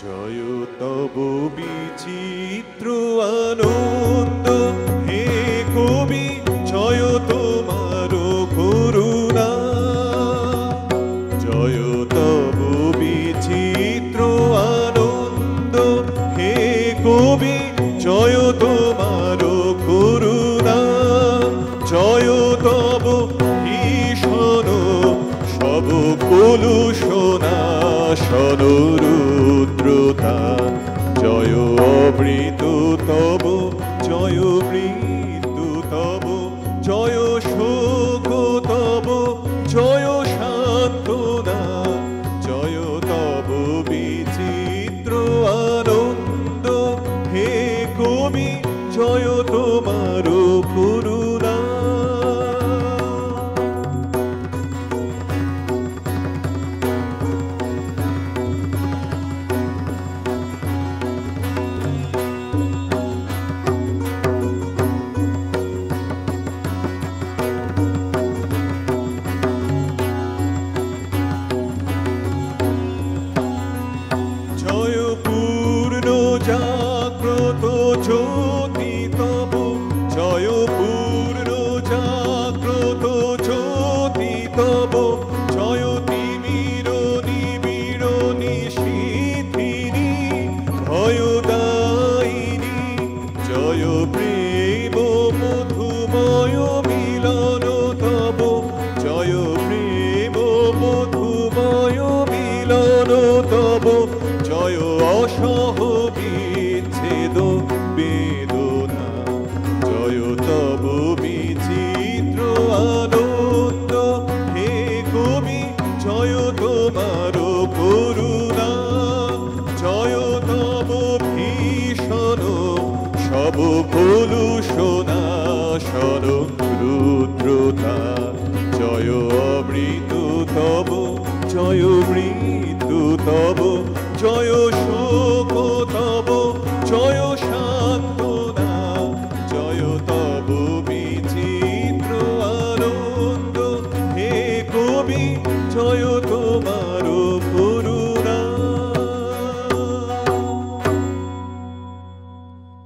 জয় তব বিচিত্র আনন্দ হে কবি, জয় তোমার করুণা। জয় তব বিচিত্র আনন্দ হে কবি, জয় তোমার করুণা। জয় তব ভীষণ সব কলুষনাশন রুদ্রতা। জয় অমৃত তব, জয় মৃত্যু তব, জয় শোক তব, জয় সান্ত্বনা। জয় তব বিচিত্র আনন্দ হে কবি, জয় তোমার করুণা। জয় পূর্ণ জাগ্রত জ্যোতি তব, জয় পূর্ণ জাগ্রত জ্যোতি তব, জয় তিমির নিবিড় নিশীথিনী ভয়দায়িনী। জয় প্রেম মধুময় মিলন তব, জয় প্রেম মধুময় মিলন তব। জয় অসহ বিচ্ছেদ বেদনা। জয় তব বিচিত্র আনন্দ হে কবি, জয় তোমার করুণা। জয় তব ভীষণ সব কলুষনাশন রুদ্রতা। জয় অমৃত তব, জয় মৃত্যু তব, জয়